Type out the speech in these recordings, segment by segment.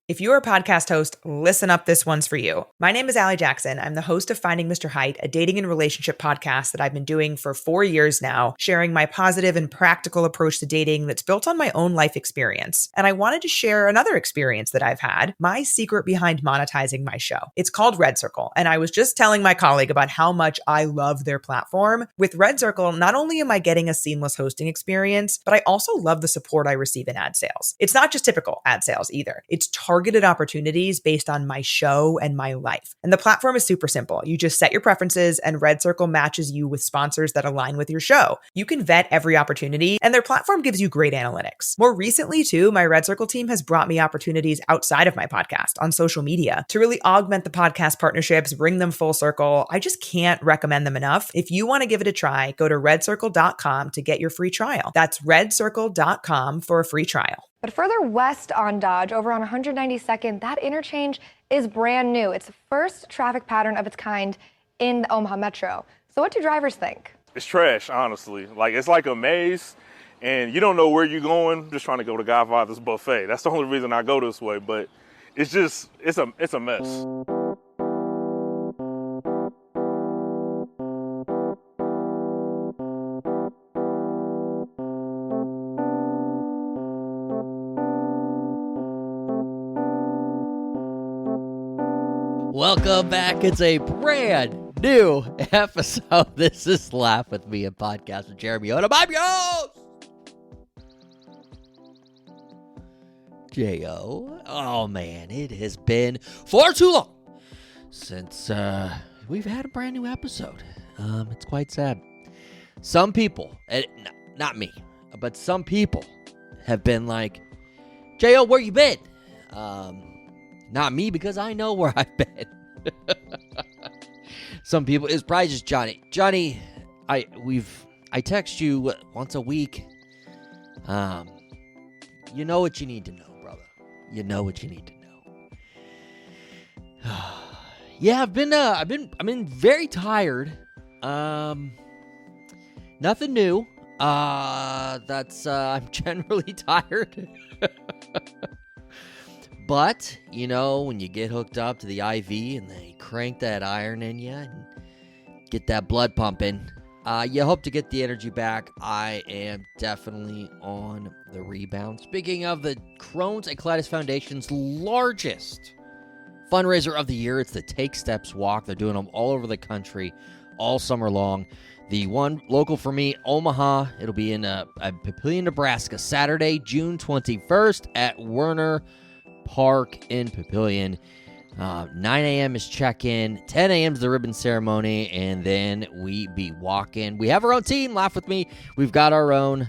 If you're a podcast host, listen up, this one's for you. My name is Allie Jackson. I'm the host of Finding Mr. Height, a dating and relationship podcast that I've been doing for 4 years now, sharing my positive and practical approach to dating that's built on my own life experience. And I wanted to share another experience that I've had, my secret behind monetizing my show. It's called Red Circle, and I was just telling my colleague about how much I love their platform. With Red Circle, not only am I getting a seamless hosting experience, but I also love the support I receive in ad sales. It's not just typical ad sales either. It's targeted opportunities based on my show and my life. And the platform is super simple. You just set your preferences and Red Circle matches you with sponsors that align with your show. You can vet every opportunity and their platform gives you great analytics. More recently too, my Red Circle team has brought me opportunities outside of my podcast on social media to really augment the podcast partnerships, bring them full circle. I just can't recommend them enough. If you want to give it a try, go to redcircle.com to get your free trial. That's redcircle.com for a free trial. But further west on Dodge, over on 192nd, that interchange is brand new. It's the first traffic pattern of its kind in the Omaha Metro. So what do drivers think? It's trash, honestly. It's like a maze, and you don't know where you're going. I'm just trying to go to Godfather's Buffet. That's the only reason I go this way, but it's a mess. Welcome back. It's a brand new episode. This is Laugh With Me, a podcast with Jeremy Odem. I'm your host, J.O. Oh, man, it has been far too long since we've had a brand new episode. It's quite sad. Some people, not me, but some people have been like, J.O., where you been? Not me, because I know where I've been. Some people, it's probably just Johnny. Johnny, I text you once a week. You know what you need to know, brother. You know what you need to know. Yeah, I've been very tired. Nothing new. I'm generally tired. But, when you get hooked up to the IV and they crank that iron in you and get that blood pumping, you hope to get the energy back. I am definitely on the rebound. Speaking of the Crohn's and Colitis Foundation's largest fundraiser of the year, it's the Take Steps Walk. They're doing them all over the country all summer long. The one local for me, Omaha, it'll be in Papillon, Nebraska, Saturday, June 21st at Werner Park in Papillon. 9 a.m. is check-in, 10 a.m. is the ribbon ceremony, and then we be walking. We have our own team, Laugh With Me. We've got our own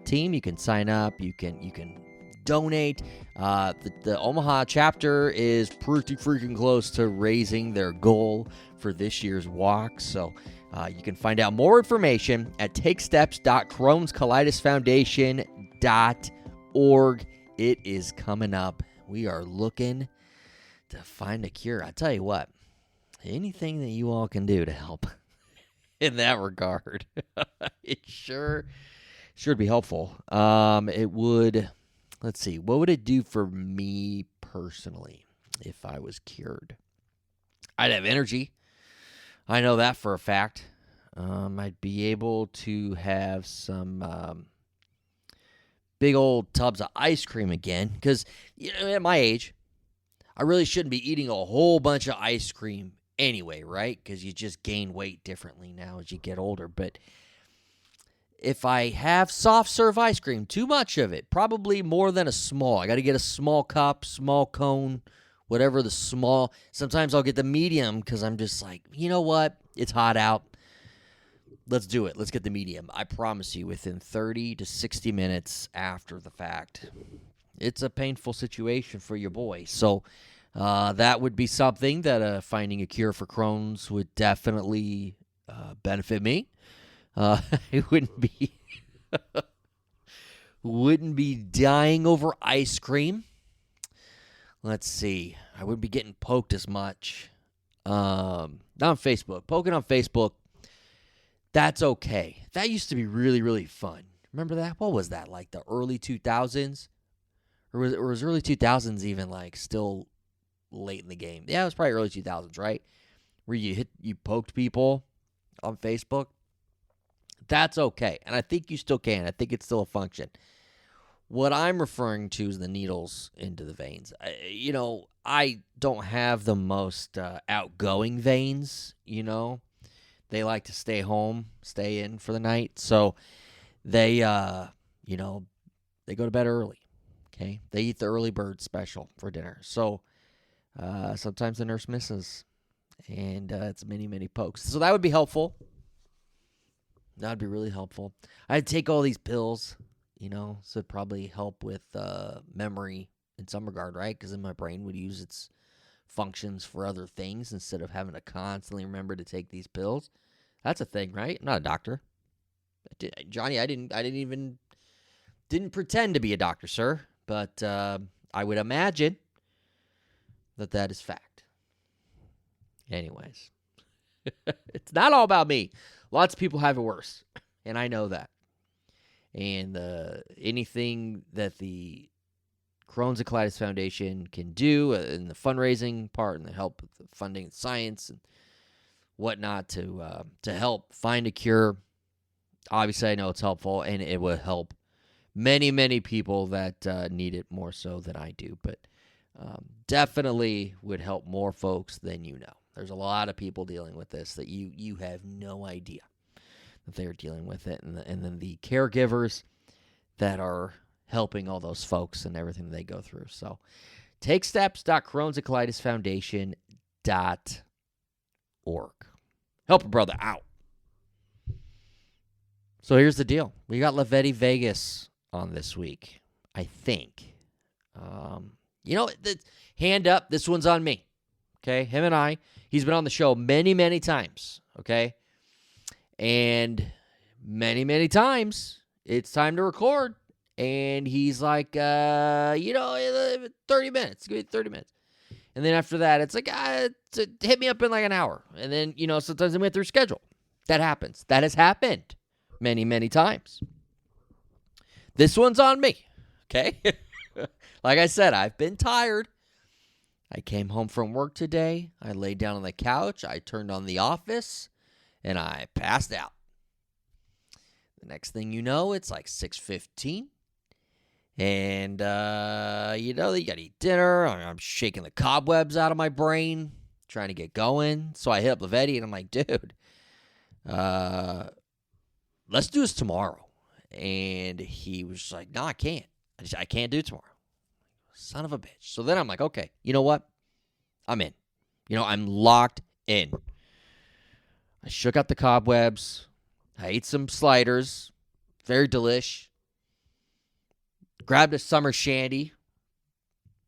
team. You can sign up. You can donate. The Omaha chapter is pretty freaking close to raising their goal for this year's walk, so you can find out more information at takesteps.crohnscolitisfoundation.org. It is coming up. We are looking to find a cure. I tell you what, anything that you all can do to help in that regard, it sure would be helpful. It would, let's see, what would it do for me personally if I was cured? I'd have energy. I know that for a fact. I'd be able to have some big old tubs of ice cream again, because at my age, I really shouldn't be eating a whole bunch of ice cream anyway, right? Because you just gain weight differently now as you get older. But if I have soft serve ice cream, too much of it, probably more than a small. I got to get a small cup, small cone, whatever the small. Sometimes I'll get the medium because I'm just like, you know what? It's hot out. Let's do it. Let's get the medium. I promise you, within 30 to 60 minutes after the fact, it's a painful situation for your boy. So that would be something that finding a cure for Crohn's would definitely benefit me. It wouldn't be dying over ice cream. Let's see. I wouldn't be getting poked as much. Not on Facebook. Poking on Facebook, that's okay. That used to be really, really fun. Remember that? What was that, like the early 2000s? Or was early 2000s even like still late in the game? Yeah, it was probably early 2000s, right? Where you poked people on Facebook. That's okay. And I think you still can. I think it's still a function. What I'm referring to is the needles into the veins. I don't have the most outgoing veins, They like to stay home, stay in for the night. So they, they go to bed early, okay? They eat the early bird special for dinner. So sometimes the nurse misses, and it's many, many pokes. So that would be helpful. That would be really helpful. I'd take all these pills, so it'd probably help with memory in some regard, right? Because then my brain would use its functions for other things instead of having to constantly remember to take these pills. That's a thing, right? I'm not a doctor. Johnny, I didn't pretend to be a doctor, sir. But I would imagine that is fact. Anyways, it's not all about me. Lots of people have it worse, and I know that. And anything that the Crohn's and Colitis Foundation can do in the fundraising part and the help with the funding and science and whatnot to help find a cure, obviously I know it's helpful, and it will help many, many people that need it more so than I do. But definitely would help more folks than you know. There's a lot of people dealing with this that you have no idea that they're dealing with it. And then the caregivers that are helping all those folks and everything they go through. So takesteps.crohnsandcolitisfoundation.org. Help a brother out. So here's the deal. We got Lavetti Vegas on this week, I think. Hand up, this one's on me. Okay, him and he's been on the show many, many times. Okay, and many, many times it's time to record. And he's like, 30 minutes. Give me 30 minutes. And then after that, it's like, hit me up in like an hour. And then, sometimes we have to reschedule. That happens. That has happened many, many times. This one's on me. Okay? Like I said, I've been tired. I came home from work today. I laid down on the couch. I turned on The Office. And I passed out. The next thing you know, it's like 6:15. And, you got to eat dinner. I'm shaking the cobwebs out of my brain, trying to get going. So I hit up Lavetti, and I'm like, dude, let's do this tomorrow. And he was just like, no, I can't. I can't do it tomorrow. Son of a bitch. So then I'm like, okay, you know what? I'm in. I'm locked in. I shook out the cobwebs. I ate some sliders. Very delish. Grabbed a summer shandy.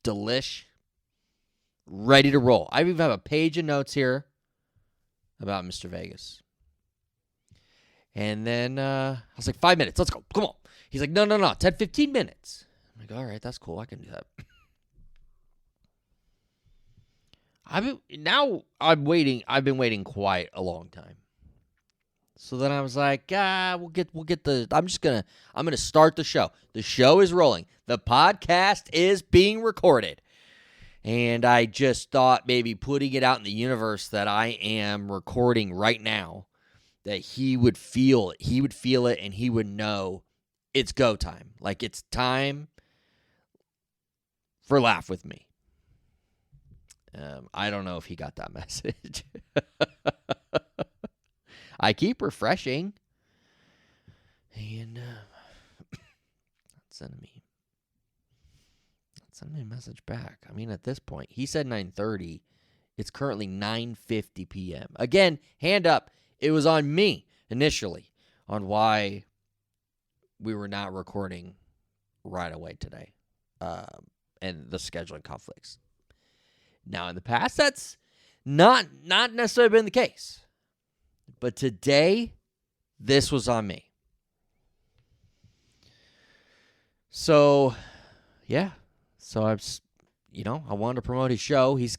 Delish. Ready to roll. I even have a page of notes here about Mr. Vegas. And then I was like, 5 minutes. Let's go. Come on. He's like, no. 10, 15 minutes. I'm like, all right, that's cool. I can do that. I've been waiting quite a long time. So then I was like, we'll get I'm gonna start the show. The show is rolling. The podcast is being recorded. And I just thought maybe putting it out in the universe that I am recording right now, that he would feel it. He would feel it and he would know it's go time. Like it's time for Laugh With Me. I don't know if he got that message. I keep refreshing. And not sending me a message back. I mean, at this point, he said 9:30. It's currently 9:50 p.m. Again, hand up. It was on me initially on why we were not recording right away today. And the scheduling conflicts. Now, in the past, that's not necessarily been the case. But today, this was on me. So, yeah. So, I wanted to promote his show. He's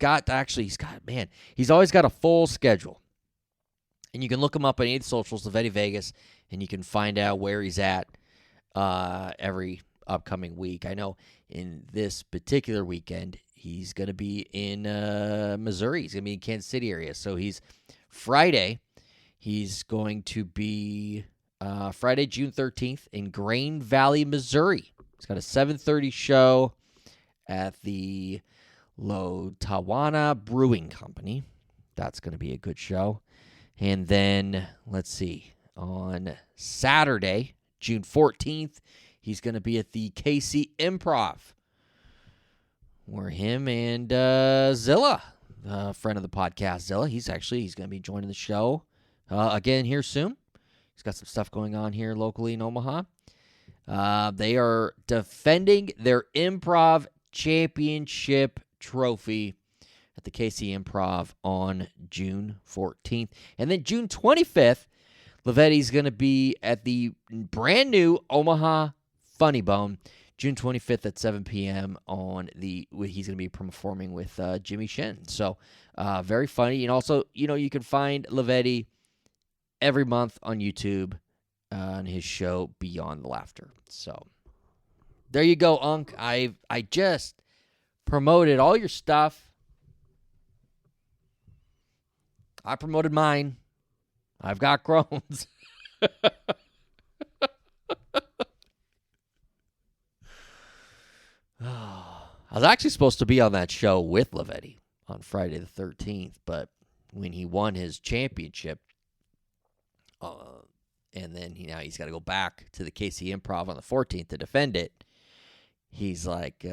always got a full schedule. And you can look him up on any of the socials, Lavetti Vegas, and you can find out where he's at every upcoming week. I know in this particular weekend, he's going to be in Missouri. He's going to be in Kansas City area. So Friday, he's going to be Friday, June 13th in Grain Valley, Missouri. He's got a 7:30 show at the Lotawana Brewing Company. That's going to be a good show. And then, let's see, on Saturday, June 14th, he's going to be at the KC Improv, where him and Zilla, a friend of the podcast, Zilla, he's going to be joining the show again here soon. He's got some stuff going on here locally in Omaha. They are defending their improv championship trophy at the KC Improv on June 14th. And then June 25th, Lavetti's going to be at the brand new Omaha Funny Bone, June 25th at 7 p.m. He's going to be performing with Jimmy Shin. So very funny. And also, you can find Lavetti every month on YouTube on his show Beyond the Laughter. So there you go, Unc. I just promoted all your stuff. I promoted mine. I've got Crohn's. I was actually supposed to be on that show with Lavetti on Friday the 13th, but when he won his championship, and then he's got to go back to the KC Improv on the 14th to defend it, he's like,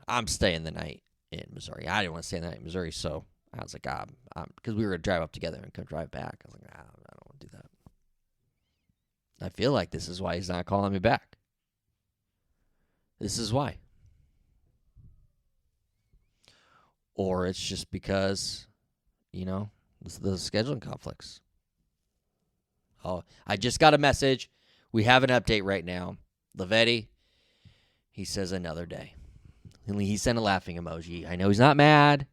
I'm staying the night in Missouri. I didn't want to stay the night in Missouri, so I was like, because we were going to drive up together and come drive back. I was like, I don't want to do that. I feel like this is why he's not calling me back. This is why. Or it's just because, the scheduling conflicts. Oh, I just got a message. We have an update right now. Lavetti, he says another day. He sent a laughing emoji. I know he's not mad.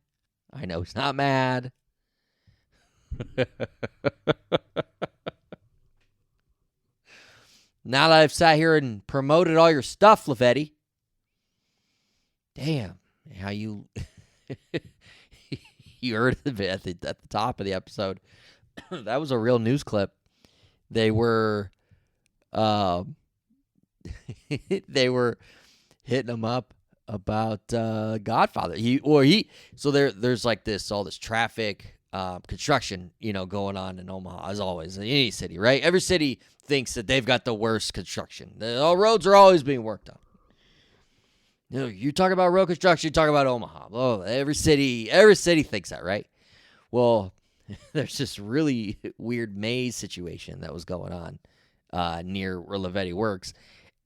Now that I've sat here and promoted all your stuff, Lavetti. Damn, how you you heard it at the top of the episode. That was a real news clip. They were they were hitting him up about Godfather. So there's like all this traffic, construction, going on in Omaha, as always, in any city, right? Every city thinks that they've got the worst construction. All roads are always being worked on. You talk about road construction, you talk about Omaha. Oh, every city thinks that, right? Well, there's this really weird maze situation that was going on near where Lavetti works,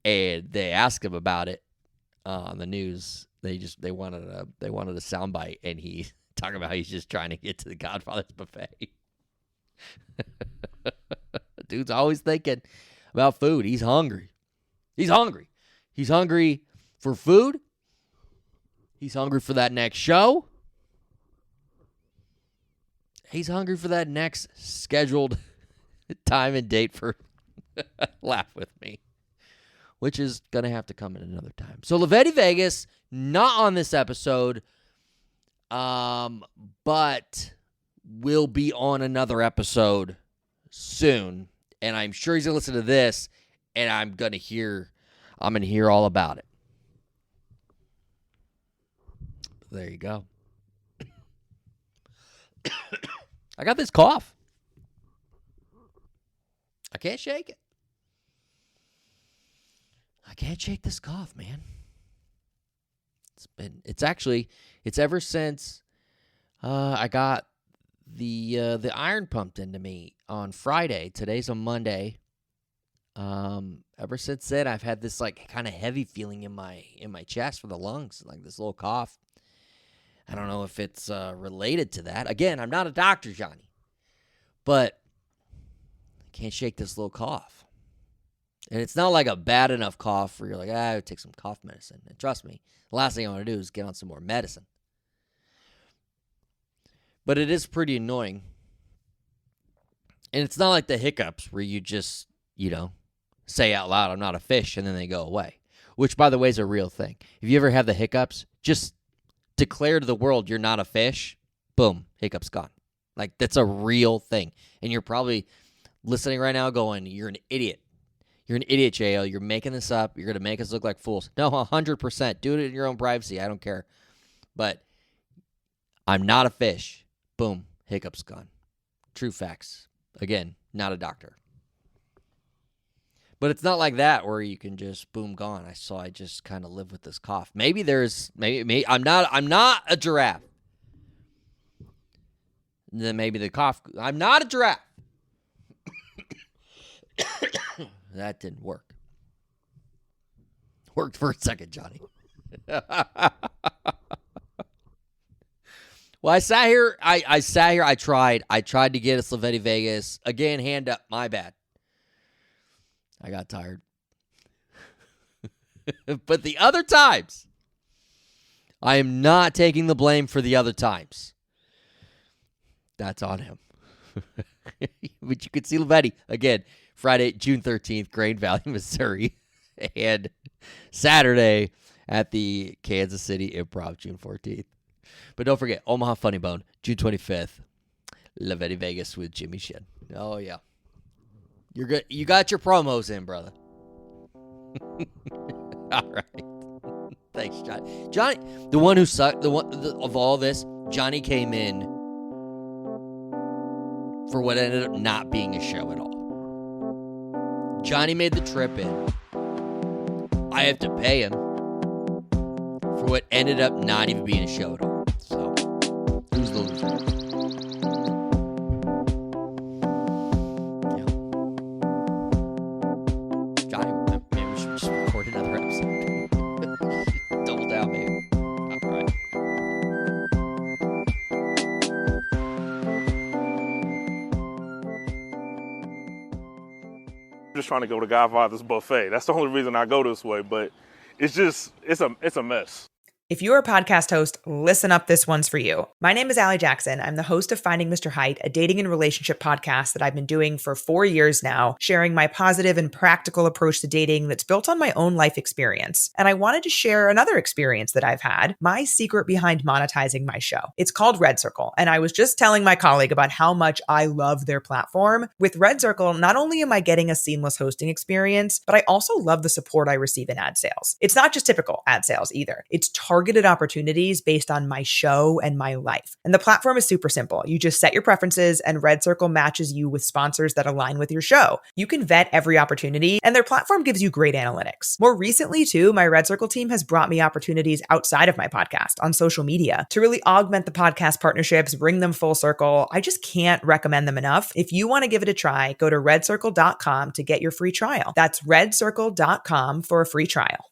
and they asked him about it on the news. They wanted a soundbite, and he talking about how he's just trying to get to the Godfather's buffet. Dude's always thinking about food. He's hungry. He's hungry for food. He's hungry for that next show. He's hungry for that next scheduled time and date for Laugh With Me, which is going to have to come at another time. So Lavetti Vegas, not on this episode, but will be on another episode soon. And I'm sure he's going to listen to this, and I'm going to hear all about it. There you go. I got this cough. I can't shake it. I can't shake this cough, man. It's ever since I got the iron pumped into me on Friday. Today's a Monday. Ever since then, I've had this like kind of heavy feeling in my chest for the lungs, like this little cough. I don't know if it's related to that. Again, I'm not a doctor, Johnny, but I can't shake this little cough. And it's not like a bad enough cough where you're like, I would take some cough medicine. And trust me, the last thing I want to do is get on some more medicine. But it is pretty annoying. And it's not like the hiccups where you just, say out loud, I'm not a fish, and then they go away. which, by the way, is a real thing. If you ever have the hiccups, just declare to the world you're not a fish. Boom, hiccups gone. Like, that's a real thing. And you're probably listening right now going, you're an idiot. You're an idiot, J.O. You're making this up. You're going to make us look like fools. No, 100%. Do it in your own privacy. I don't care. But I'm not a fish. Boom, hiccups gone. True facts. Again, not a doctor. But it's not like that where you can just boom gone. I just kind of live with this cough. Maybe I'm not a giraffe. And then maybe the cough. I'm not a giraffe. That didn't work. Worked for a second, Johnny. Well, I sat here. I tried to get us Lavetti Vegas. Again, hand up. My bad. I got tired. But the other times, I am not taking the blame for the other times. That's on him. But you could see Lavetti again Friday, June 13th, Grain Valley, Missouri, and Saturday at the Kansas City Improv, June 14th. But don't forget, Omaha Funny Bone, June 25th, Lavetti Vegas with Jimmy Shin. Oh, yeah. You're good. You got your promos in, brother. All right. Thanks, Johnny. Johnny, the one who sucked, of all this, Johnny came in for what ended up not being a show at all. Johnny made the trip in. I have to pay him for what ended up not even being a show at all. So, who's the loser? Yeah. Johnny, maybe we should just record another episode. Double down, maybe. All right. Just trying to go to Godfather's buffet. That's the only reason I go this way, but it's a mess. If you're a podcast host, listen up, this one's for you. My name is Allie Jackson. I'm the host of Finding Mr. Height, a dating and relationship podcast that I've been doing for 4 years now, sharing my positive and practical approach to dating that's built on my own life experience. And I wanted to share another experience that I've had, my secret behind monetizing my show. It's called Red Circle, and I was just telling my colleague about how much I love their platform. With Red Circle, not only am I getting a seamless hosting experience, but I also love the support I receive in ad sales. It's not just typical ad sales either. It's targeted opportunities based on my show and my life. And the platform is super simple. You just set your preferences and Red Circle matches you with sponsors that align with your show. You can vet every opportunity and their platform gives you great analytics. More recently too, my Red Circle team has brought me opportunities outside of my podcast on social media to really augment the podcast partnerships, bring them full circle. I just can't recommend them enough. If you want to give it a try, go to redcircle.com to get your free trial. That's redcircle.com for a free trial.